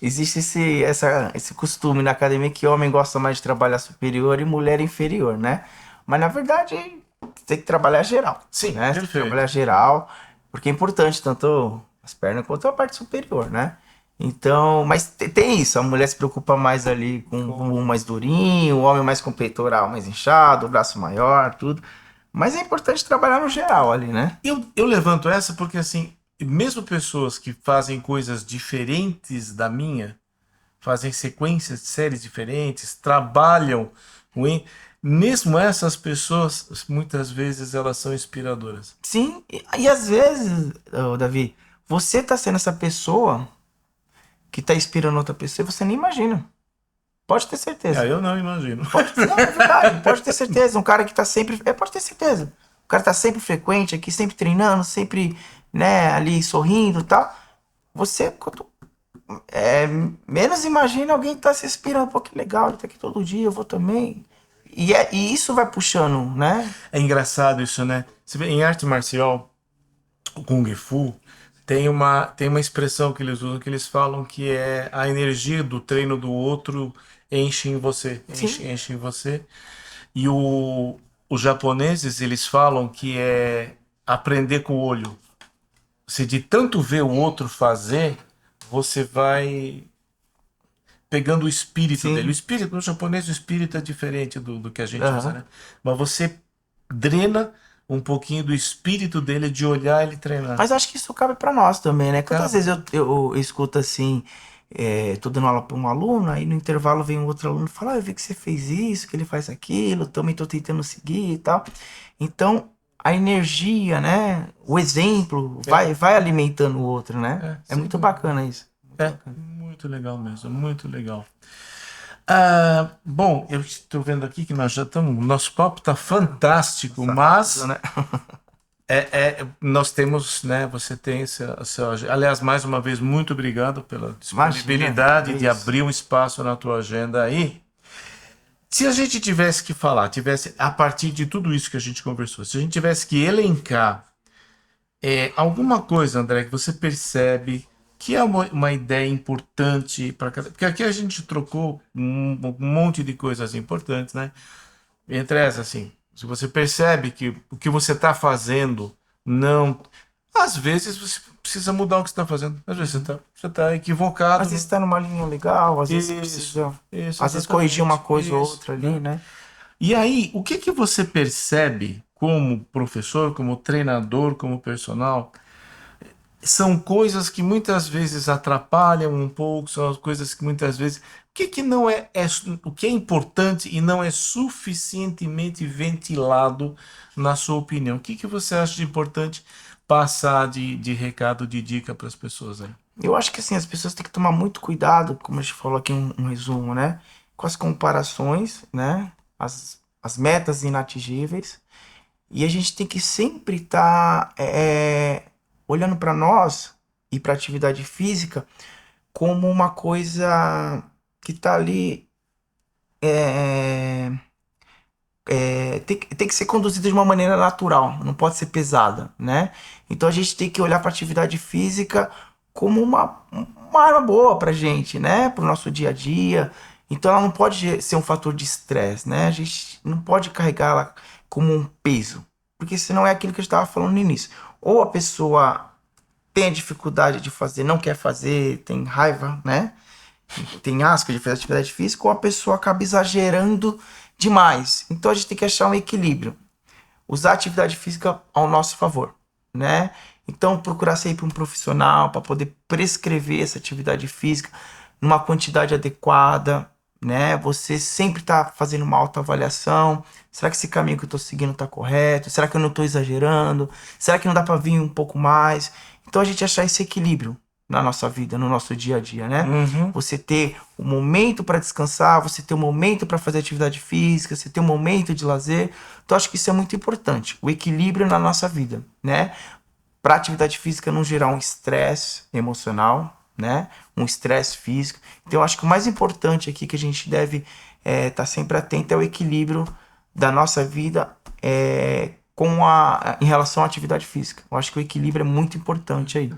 esse costume na academia que homem gosta mais de trabalhar superior e mulher inferior, né? Mas na verdade tem que trabalhar geral. Sim, né? Tem que perfeito. trabalhar geral, porque é importante tanto as pernas quanto a parte superior, né? Então, mas tem isso, a mulher se preocupa mais ali com o bumbum mais durinho, o homem mais com o peitoral mais inchado, o braço maior, tudo. Mas é importante trabalhar no geral ali, né? Eu levanto essa porque, assim, mesmo pessoas que fazem coisas diferentes da minha, fazem sequências de séries diferentes, trabalham com. Mesmo essas pessoas, muitas vezes, elas são inspiradoras. Sim, e às vezes, Davi, você tá sendo essa pessoa que tá inspirando outra pessoa e você nem imagina. Pode ter certeza. Eu não imagino. Não, é verdade, pode ter certeza. Um cara que tá sempre. Pode ter certeza. O cara tá sempre frequente aqui, sempre treinando, sempre, né, ali sorrindo e tal. Você, menos imagina alguém que tá se inspirando. Pô, que legal, ele tá aqui todo dia, eu vou também. E isso vai puxando, né? É engraçado isso, né? Você vê, em arte marcial, o Kung Fu, tem uma expressão que eles usam, que eles falam que é a energia do treino do outro enche em você, enche em você. E os japoneses, eles falam que é aprender com o olho. Se de tanto ver o outro fazer, você vai pegando o espírito Sim. dele. O espírito, no japonês, o espírito é diferente do que a gente Aham. usa, né? Mas você drena um pouquinho do espírito dele de olhar ele treinar. Mas eu acho que isso cabe pra nós também, né? Quantas Cabe. vezes eu escuto assim, tô dando aula pra um aluno, aí no intervalo vem um outro aluno e fala, eu vi que você fez isso, que ele faz aquilo, também tô tentando seguir e tal. Então, a energia, né? O exemplo vai alimentando o outro, né? É Sem muito dúvida. bacana isso. Muito É, bacana. muito legal mesmo, muito legal. Bom, eu estou vendo aqui que nós já estamos. Nosso papo está fantástico, mas Né? nós temos, né? Você tem aliás, mais uma vez, muito obrigado pela disponibilidade é de isso. abrir um espaço na tua agenda aí. Se a gente tivesse que falar, tivesse a partir de tudo isso que a gente conversou, se a gente tivesse que elencar alguma coisa, André, que você percebe que é uma ideia importante para cada. Porque aqui a gente trocou um monte de coisas importantes, né? Entre essas, assim, se você percebe que o que você está fazendo não. Às vezes você precisa mudar o que você está fazendo. Às vezes você tá equivocado. Às vezes tá numa linha legal, às vezes você Isso, precisa, isso, às vezes corrigir uma exatamente. coisa ou Isso, outra ali, né? né? E aí, o que que você percebe como professor, como treinador, como personal? São coisas que muitas vezes atrapalham um pouco, são as coisas que muitas vezes. O que que não o que é importante e não é suficientemente ventilado na sua opinião? O que que você acha de importante passar de recado, de dica para as pessoas aí? Eu acho que assim, as pessoas têm que tomar muito cuidado, como a gente falou aqui um resumo, né? Com as comparações, né? As metas inatingíveis. E a gente tem que sempre estar olhando para nós e para atividade física como uma coisa que está ali. é, tem que ser conduzida de uma maneira natural, não pode ser pesada, né? Então a gente tem que olhar para a atividade física como uma arma boa para gente, né? Para o nosso dia a dia. Então ela não pode ser um fator de estresse, né? A gente não pode carregá-la como um peso, porque senão é aquilo que a gente estava falando no início. Ou a pessoa tem a dificuldade de fazer, não quer fazer, tem raiva, né? Tem asco de fazer atividade física, ou a pessoa acaba exagerando demais. Então a gente tem que achar um equilíbrio. Usar a atividade física ao nosso favor, né? Então procurar sempre um profissional para poder prescrever essa atividade física numa quantidade adequada, né? Você sempre está fazendo uma autoavaliação. Será que esse caminho que eu estou seguindo está correto? Será que eu não estou exagerando? Será que não dá para vir um pouco mais? Então a gente achar esse equilíbrio na nossa vida, no nosso dia a dia, né? Uhum. Você ter um momento para descansar, você ter um momento para fazer atividade física, você ter um momento de lazer. Então acho que isso é muito importante, o equilíbrio na nossa vida, né? Para atividade física não gerar um estresse emocional, né? Um estresse físico. Então eu acho que o mais importante aqui que a gente deve estar sempre atento é o equilíbrio da nossa vida em relação à atividade física. Eu acho que o equilíbrio é muito importante aí,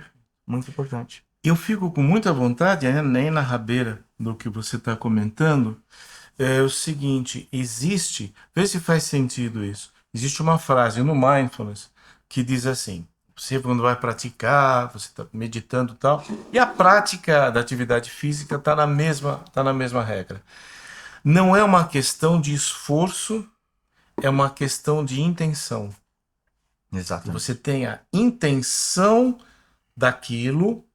muito importante. Eu fico com muita vontade, né, nem na rabeira do que você está comentando, é o seguinte, vê se faz sentido isso. Existe uma frase no Mindfulness que diz assim, você quando vai praticar, você está meditando e tal, e a prática da atividade física tá na mesma regra. Não é uma questão de esforço, é uma questão de intenção. Exatamente. Você tem a intenção daquilo,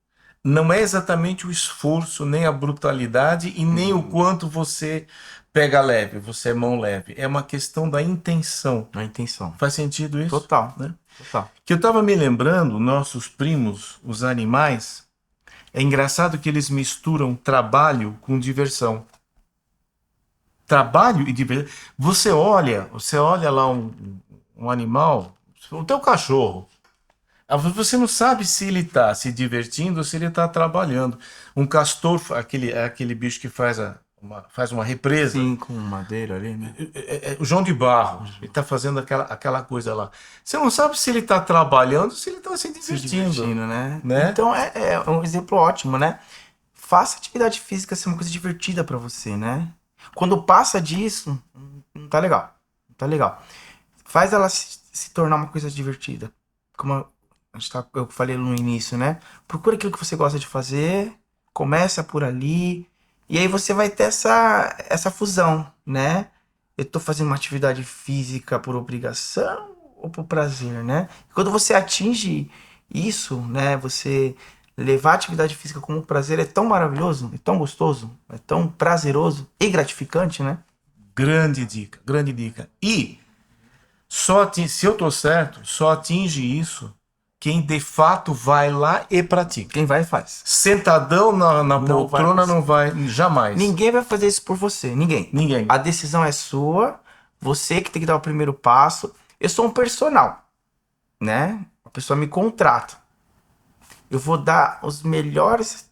não é exatamente o esforço, nem a brutalidade e nem o quanto você pega leve, você é mão leve. É uma questão da intenção. A intenção. Faz sentido isso? Total. Né? Total. Que eu estava me lembrando, nossos primos, os animais, é engraçado que eles misturam trabalho com diversão. Trabalho e diversão. Você olha lá um animal, o teu cachorro. Você não sabe se ele está se divertindo ou se ele está trabalhando. Um castor, aquele bicho que faz uma represa. Sim, com madeira ali, né? O João de Barro, ele está fazendo aquela coisa lá. Você não sabe se ele está trabalhando ou se ele está se divertindo. né? Né? Então é um exemplo ótimo, né? Faça atividade física ser uma coisa divertida pra você, né? Quando passa disso, não tá legal. Não tá legal. Faz ela se tornar uma coisa divertida. Como eu falei no início, né? Procura aquilo que você gosta de fazer, começa por ali, E aí você vai ter essa fusão, né? Eu tô fazendo uma atividade física por obrigação ou por prazer, né? Quando você atinge isso, né? Você levar a atividade física como prazer é tão maravilhoso, é tão gostoso, é tão prazeroso e gratificante, né? Grande dica, grande dica. E se eu tô certo, só atinge isso quem de fato vai lá e pratica. Quem vai faz. Sentadão na Não poltrona vai não vai jamais. Ninguém vai fazer isso por você, ninguém. Ninguém. A decisão é sua, você que tem que dar o primeiro passo. Eu sou um personal, né? A pessoa me contrata. Eu vou dar os melhores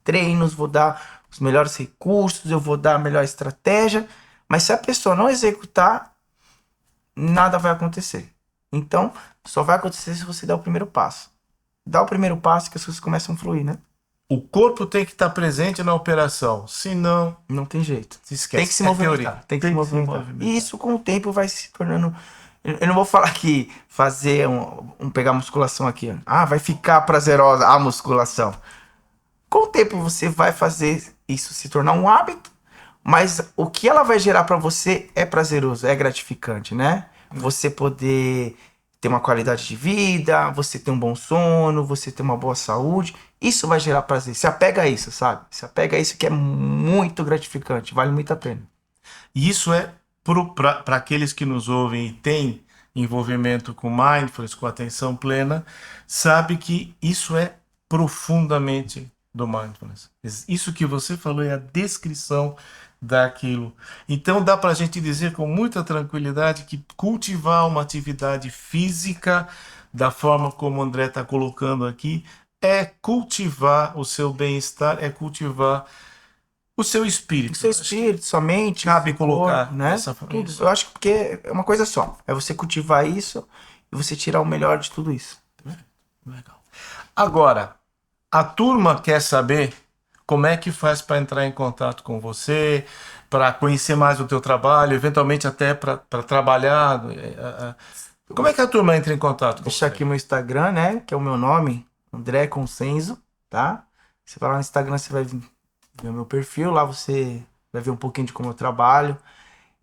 treinos, vou dar os melhores recursos, eu vou dar a melhor estratégia, mas se a pessoa não executar, nada vai acontecer. Então, só vai acontecer se você der o primeiro passo. Dá o primeiro passo que as coisas começam a fluir, né? O corpo tem que estar presente na operação, senão não tem jeito. Se esquece. Tem que se movimentar. Tem que se movimentar. E isso com o tempo vai se tornando... Eu não vou falar que fazer pegar musculação aqui. Vai ficar prazerosa a musculação. Com o tempo você vai fazer isso se tornar um hábito, mas o que ela vai gerar para você é prazeroso, é gratificante, né? Você poder ter uma qualidade de vida, você ter um bom sono, você ter uma boa saúde, isso vai gerar prazer. Se apega a isso, sabe? Se apega a isso que é muito gratificante, vale muito a pena. E isso é para aqueles que nos ouvem e têm envolvimento com mindfulness, com atenção plena, sabe que isso é profundamente do mindfulness. Isso que você falou é a descrição daquilo. Então dá para a gente dizer com muita tranquilidade que cultivar uma atividade física, da forma como o André está colocando aqui, é cultivar o seu bem-estar, é cultivar o seu espírito. O seu espírito, sua mente. Cabe colocar, corpo, né? Tudo. Eu acho que porque é uma coisa só. É você cultivar isso e você tirar o melhor de tudo isso. Legal. Agora, a turma quer saber como é que faz para entrar em contato com você, para conhecer mais o teu trabalho, eventualmente até para trabalhar. Como é que a turma entra em contato com você? Deixa aqui meu Instagram, né? Que é o meu nome, André Consenso, tá? Você vai lá no Instagram, você vai ver o meu perfil, lá você vai ver um pouquinho de como eu trabalho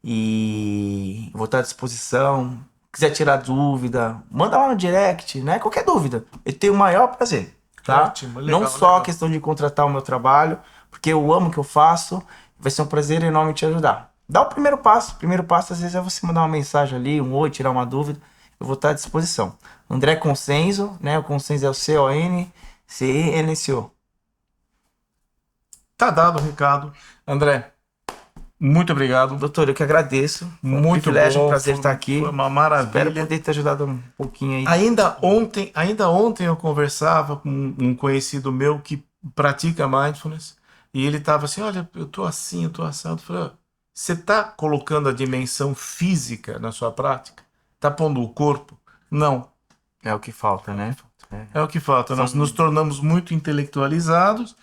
e vou estar à disposição. Quiser tirar dúvida, manda lá no direct, né? Qualquer dúvida, eu tenho o maior prazer, tá? Ótimo, legal, não só a questão de contratar o meu trabalho, porque eu amo o que eu faço, vai ser um prazer enorme te ajudar. Dá o primeiro passo. O primeiro passo, às vezes, é você mandar uma mensagem ali, um oi, tirar uma dúvida. Eu vou estar à disposição. André Consenso, né? O Consenso é o C-O-N-C-E-N-S-O. Tá dado o recado. André, muito obrigado. Doutor, eu que agradeço. Muito um privilégio, bom, um prazer estar aqui. Foi uma maravilha. Espero poder ter ajudado um pouquinho aí. Ainda ontem eu conversava com um conhecido meu que pratica mindfulness e ele estava assim, olha, eu tô assim, eu tô assado. Eu falei, você tá colocando a dimensão física na sua prática? Tá pondo o corpo? Não. É o que falta, né? É o que falta. Nós nos tornamos muito intelectualizados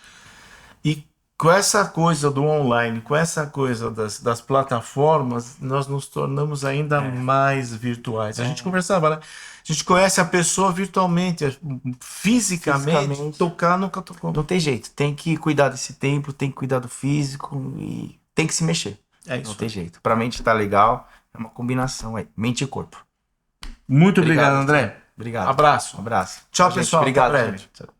e com essa coisa do online, com essa coisa das plataformas, nós nos tornamos ainda mais virtuais. A gente conversava, né? A gente conhece a pessoa virtualmente, fisicamente. Tocar nunca tocou. Não tem jeito, tem que cuidar desse tempo, tem que cuidar do físico e tem que se mexer. É isso. Não tem jeito. Pra mente tá legal, é uma combinação aí, mente e corpo. Muito obrigado, André. Obrigado. Abraço. Um abraço. Tchau, Gente, pessoal. obrigado, Até breve. gente.